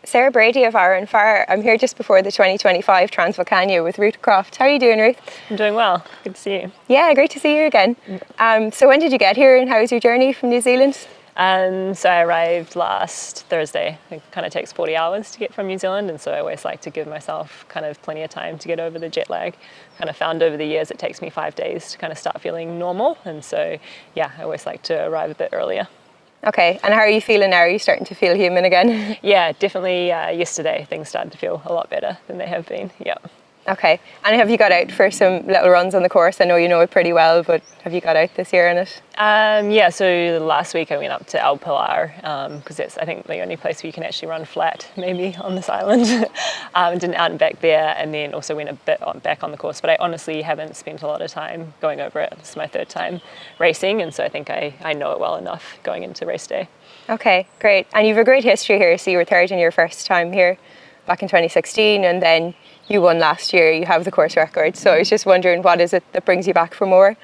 Sarah Brady of Hour and Fire. I'm here just before the 2025 Transvulcania with Ruth Croft. How are you doing, Ruth? I'm doing well. Good to see you. Yeah, great to see you again. So when did you get here and how was your journey from New Zealand? So I arrived last Thursday. It kind of takes 40 hours to get from New Zealand, and so I always like to give myself kind of plenty of time to get over the jet lag. Kind of found over the years it takes me 5 days to kind of start feeling normal, and so yeah, I always like to arrive a bit earlier. Okay, and how are you feeling now? Are you starting to feel human again? Yeah, definitely. Yesterday things started to feel a lot better than they have been. Yeah. Okay, and have you got out for some little runs on the course? I know you know it pretty well, but have you got out this year on it? Yeah, so last week I went up to Palma because that's, I think, the only place where you can actually run flat, maybe, on this island. Did an out and back there, and then also went a bit back on the course, but I honestly haven't spent a lot of time going over it. This is my third time racing, and so I think I know it well enough going into race day. Okay, great. And you have a great history here, so you were third in your first time here back in 2016, and then you won last year. You have the course record, so I was just wondering, what is it that brings you back for more?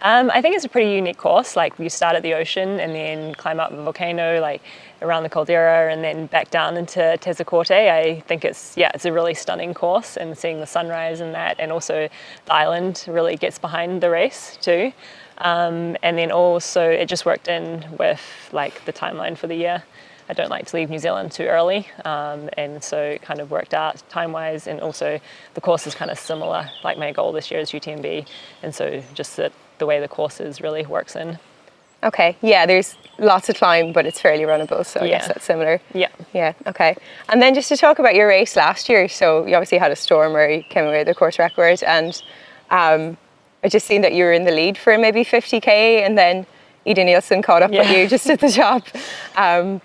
I think it's a pretty unique course. Like, you start at the ocean and then climb up the volcano, like around the caldera, and then back down into Tezacorte. I think it's a really stunning course, and seeing the sunrise and that, and also the island really gets behind the race too. And then also it just worked in with like the timeline for the year. I don't like to leave New Zealand too early, and so it kind of worked out time-wise, and also the course is kind of similar. Like, my goal this year is UTMB, and so just the way the course is really works in. Okay, yeah, there's lots of climb, but it's fairly runnable, so I guess that's similar. Yeah, okay. And then just to talk about your race last year, so you obviously had a storm where you came away with the course record, and I just seen that you were in the lead for maybe 50k, and then Ida Nielsen caught up with you just at the top,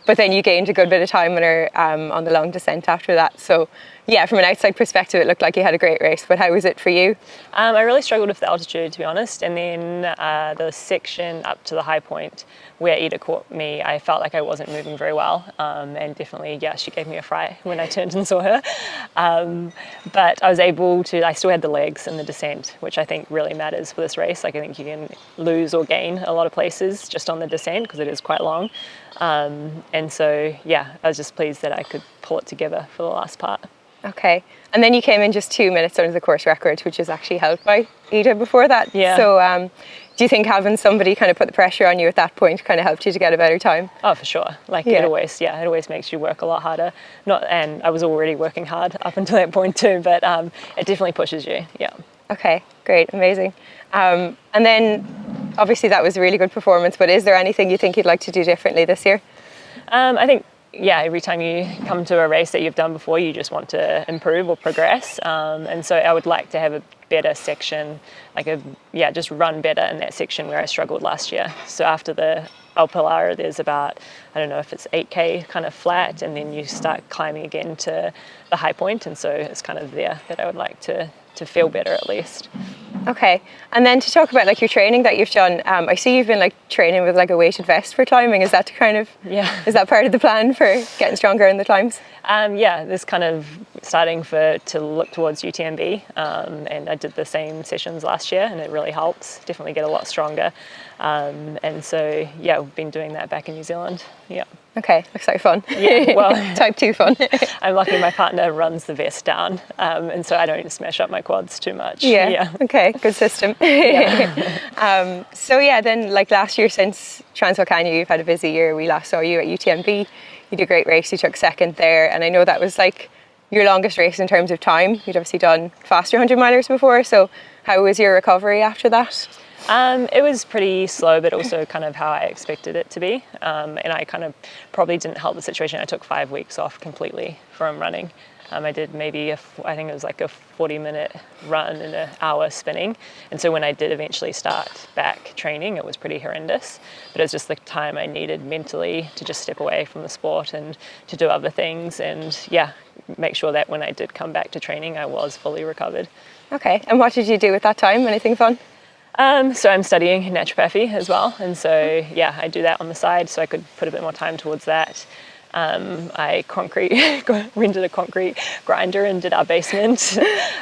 but then you gained a good bit of time on her on the long descent after that. So yeah, from an outside perspective it looked like you had a great race, but how was it for you? I really struggled with the altitude, to be honest, and then the section up to the high point where Ida caught me, I felt like I wasn't moving very well, and definitely, she gave me a fright when I turned and saw her, but I was able to, I still had the legs in the descent, which I think really matters for this race. Like, I think you can lose or gain a lot of places just on the descent because it is quite long, and so I was just pleased that I could pull it together for the last part. Okay, and then you came in just 2 minutes under the course record, which was actually held by Ida before that. Yeah. So do you think having somebody kind of put the pressure on you at that point kind of helped you to get a better time? Oh, for sure. Like, it always makes you work a lot harder. And I was already working hard up until that point too, but it definitely pushes you. Yeah. Okay, great, amazing. And then obviously that was a really good performance, but is there anything you think you'd like to do differently this year? I think, every time you come to a race that you've done before, you just want to improve or progress. And so I would like to have a better section, just run better in that section where I struggled last year. So after the El Pilar, there's about, I don't know if it's 8k kind of flat, and then you start climbing again to the high point. And so it's kind of there that I would like to feel better at least. Okay, and then to talk about like your training that you've done, I see you've been like training with like a weighted vest for climbing. Is that is that part of the plan for getting stronger in the climbs? This kind of starting to look towards UTMB, and I did the same sessions last year, and it really helps. Definitely get a lot stronger, and so we've been doing that back in New Zealand. Yeah. Okay, looks like fun. Yeah, well, type 2 fun. I'm lucky my partner runs the vest down, and so I don't smash up my quads too much. Yeah. Okay, good system. Then like last year, since Transvulcania, you've had a busy year. We last saw you at UTMB. You did a great race. You took second there, and I know that was like your longest race in terms of time. You'd obviously done faster 100 milers before. So how was your recovery after that? It was pretty slow, but also kind of how I expected it to be. And I kind of probably didn't help the situation. I took 5 weeks off completely from running. I did maybe, I think it was like a 40-minute run and an hour spinning. And so when I did eventually start back training, it was pretty horrendous. But it was just the time I needed mentally to just step away from the sport and to do other things. And make sure that when I did come back to training, I was fully recovered. Okay, and what did you do with that time? Anything fun? So I'm studying naturopathy as well, and so I do that on the side so I could put a bit more time towards that. I rented a concrete grinder and did our basement,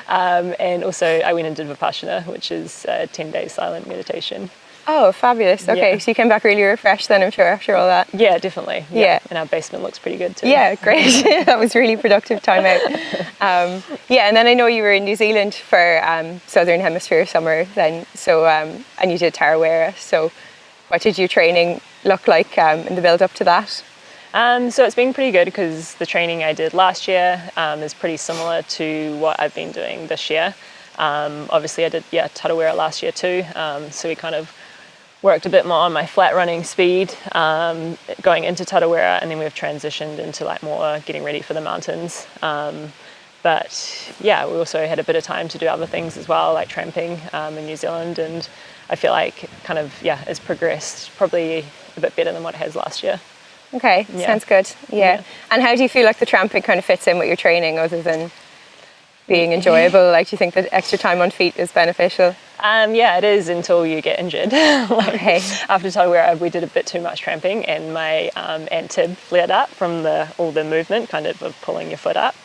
and also I went and did Vipassana, which is 10 days silent meditation. Oh, fabulous. Okay, so you came back really refreshed then, I'm sure, after all that. Yeah, definitely. Yeah. And our basement looks pretty good too. Yeah, great. That was really productive time out. Yeah, and then I know you were in New Zealand for Southern Hemisphere summer then, so and you did Tarawera. So what did your training look like in the build up to that? So it's been pretty good because the training I did last year is pretty similar to what I've been doing this year. Obviously I did Tarawera last year too, so we kind of worked a bit more on my flat running speed going into Tarawera, and then we've transitioned into like more getting ready for the mountains. But yeah, we also had a bit of time to do other things as well, like tramping in New Zealand, and I feel like kind of it's progressed probably a bit better than what it has last year. Okay, sounds good. Yeah. And how do you feel like the tramping kind of fits in with your training other than being enjoyable? Like, do you think that extra time on feet is beneficial? Yeah, it is until you get injured. After Tarawera, we did a bit too much tramping, and my tib flared up from all the movement, kind of pulling your foot up.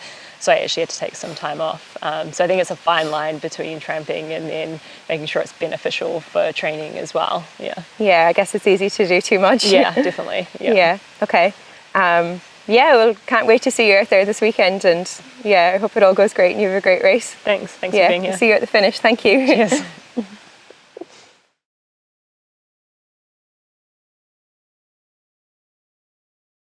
So I actually had to take some time off. So I think it's a fine line between tramping and then making sure it's beneficial for training as well. Yeah. Yeah, I guess it's easy to do too much. Yeah, definitely. Yeah. Okay. Yeah, well, can't wait to see you out there this weekend, and I hope it all goes great and you have a great race. Thanks for being here. See you at the finish. Thank you. Cheers.